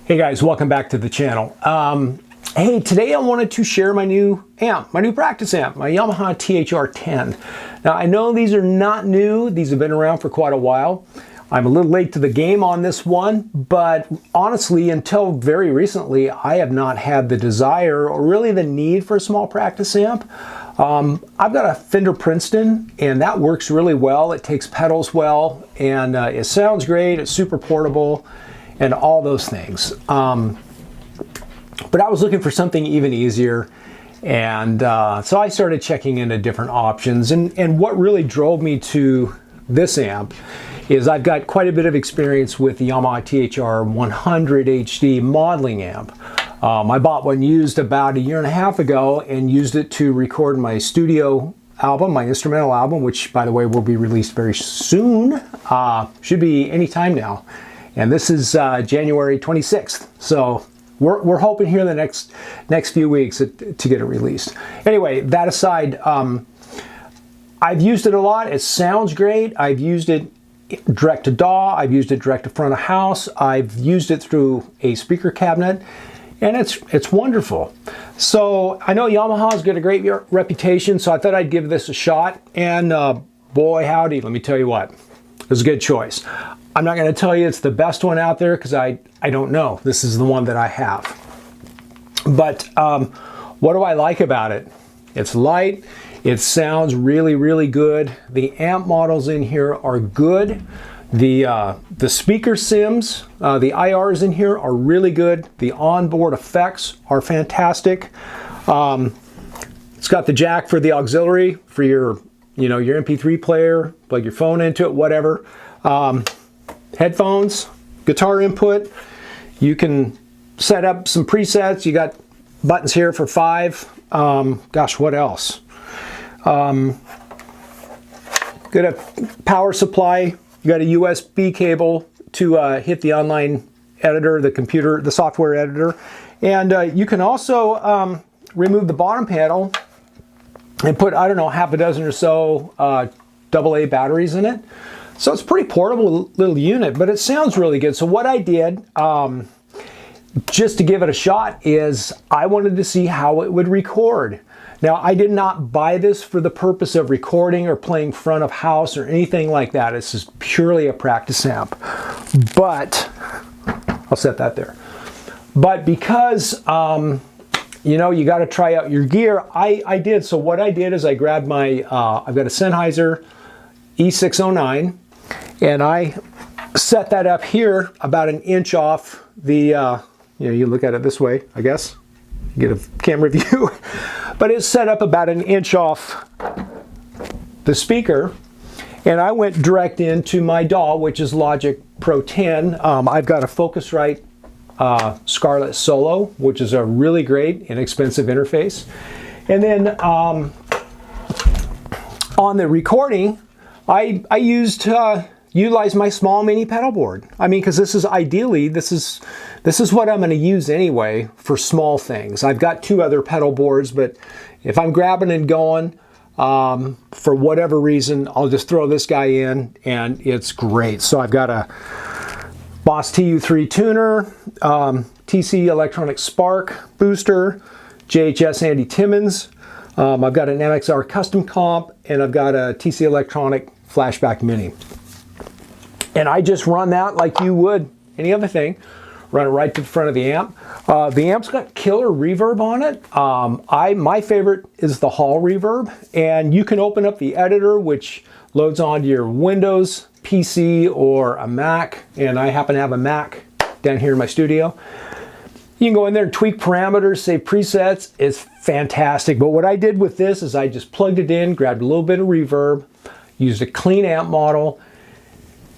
Hey guys, welcome back to the channel. Hey, today I wanted to share my new amp, my new practice amp, my Yamaha THR10. Now I know these are not new, these have been around for quite a while. I'm a little late to the game on this one, but honestly, until very recently, I have not had the desire or really the need for a small practice amp. I've got a Fender Princeton, and that works really well. It takes pedals well, and it sounds great, it's super portable, and all those things. But I was looking for something even easier, and so I started checking into different options, and what really drove me to this amp is I've got quite a bit of experience with the Yamaha THR10 HD modeling amp. I bought one used about 1.5 years ago and used it to record my studio album, my instrumental album, which by the way will be released very soon. Should be any time now. And this is January 26th. So we're hoping here in the next few weeks to get it released. Anyway, that aside, I've used it a lot. It sounds great. I've used it direct to DAW. I've used it direct to front of house. I've used it through a speaker cabinet, and it's wonderful. So I know Yamaha's got a great reputation, so I thought I'd give this a shot. And boy howdy, let me tell you what, it was a good choice. I'm not going to tell you it's the best one out there because I don't know. This is the one that I have. But what do I like about it? It's light. It sounds really, really good. The amp models in here are good. The speaker sims, the IRs in here are really good. The onboard effects are fantastic. It's got the jack for the auxiliary for your MP3 player, plug your phone into it, whatever. Headphones, guitar input. You can set up some presets. You got buttons here for 5. Gosh, what else? Got a power supply. You got a USB cable to hit the online editor, the computer, the software editor. And you can also remove the bottom panel and put, I don't know, half a dozen or so AA batteries in it. So it's a pretty portable little unit, but it sounds really good. So what I did, just to give it a shot, is I wanted to see how it would record. Now, I did not buy this for the purpose of recording or playing front of house or anything like that. This is purely a practice amp. But, I'll set that there. But because, you know, you got to try out your gear, I did. So what I did is I grabbed my, I've got a Sennheiser E609, and I set that up here about 1 inch off the, you look at it this way, I guess, get a camera view, but it's set up about 1 inch off the speaker, and I went direct into my DAW, which is Logic Pro 10. I've got a Focusrite Scarlett Solo, which is a really great, inexpensive interface. And then on the recording, I utilized my small mini pedal board. I mean, because this is ideally, this is what I'm going to use anyway for small things. I've got 2 other pedal boards, but if I'm grabbing and going for whatever reason, I'll just throw this guy in, and it's great. So I've got a Boss TU3 tuner, TC Electronic Spark booster, JHS Andy Timmons. I've got an MXR custom comp, and I've got a TC Electronic Flashback Mini. And I just run that like you would any other thing. Run it right to the front of the amp. The amp's got killer reverb on it. My favorite is the hall reverb. And you can open up the editor, which loads onto your Windows PC or a Mac. And I happen to have a Mac down here in my studio. You can go in there and tweak parameters, save presets. It's fantastic. But what I did with this is I just plugged it in, grabbed a little bit of reverb, used a clean amp model,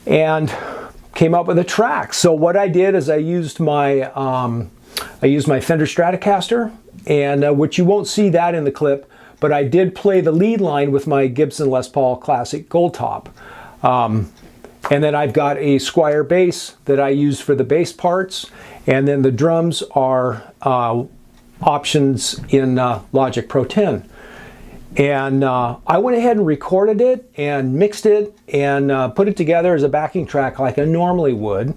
and came up with a track. So what I did is I used my Fender Stratocaster, and which you won't see that in the clip, but I did play the lead line with my Gibson Les Paul Classic Gold Top. And then I've got a Squier bass that I use for the bass parts, and then the drums are options in Logic Pro 10. And I went ahead and recorded it and mixed it and put it together as a backing track like I normally would.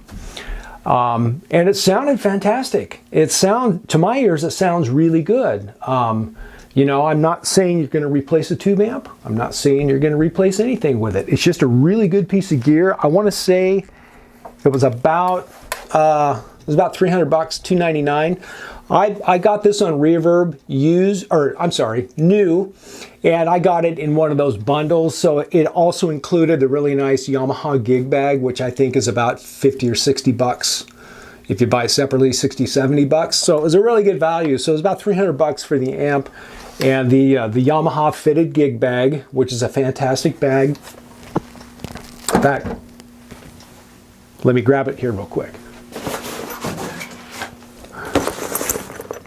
And it sounded fantastic. To my ears, it sounds really good. You know, I'm not saying you're going to replace a tube amp. I'm not saying you're going to replace anything with it. It's just a really good piece of gear. I want to say it was about $300, $299. I got this on Reverb new, and I got it in one of those bundles. So it also included a really nice Yamaha gig bag, which I think is about 50 or 60 bucks. If you buy it separately, 60, 70 bucks. So it was a really good value. So it was about 300 bucks for the amp and the Yamaha fitted gig bag, which is a fantastic bag. In fact, let me grab it here real quick.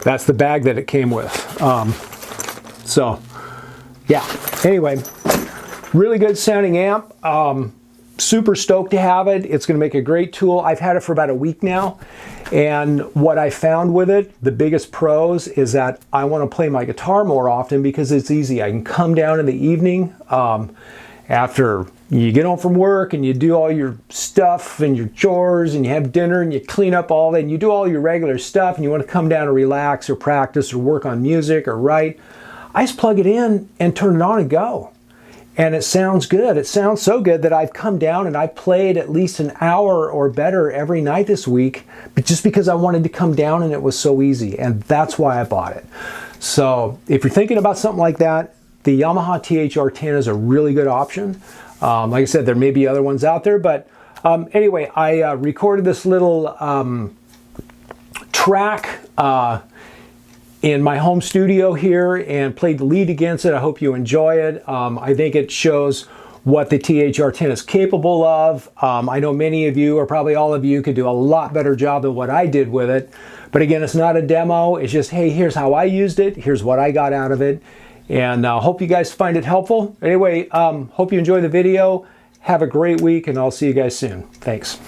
That's the bag that it came with. So yeah, anyway, really good sounding amp. Super stoked to have it. It's going to make a great tool. I've had it for about a week now, and what I found with it, the biggest pros is that I want to play my guitar more often because it's easy. I can come down in the evening after you get home from work and you do all your stuff and your chores and you have dinner and you clean up all that and you do all your regular stuff and you want to come down and relax or practice or work on music or write. I just plug it in and turn it on and go. And it sounds good. It sounds so good that I've come down and I played at least an hour or better every night this week, but just because I wanted to come down and it was so easy. And that's why I bought it. So if you're thinking about something like that, the Yamaha THR10 is a really good option. Like I said, there may be other ones out there, but anyway, I recorded this little track in my home studio here and played the lead against it. I hope you enjoy it. I think it shows what the THR10 is capable of. I know many of you, or probably all of you, could do a lot better job than what I did with it. But again, it's not a demo. It's just, hey, here's how I used it. Here's what I got out of it. And hope you guys find it helpful. Anyway, hope you enjoy the video. Have a great week, and I'll see you guys soon. Thanks.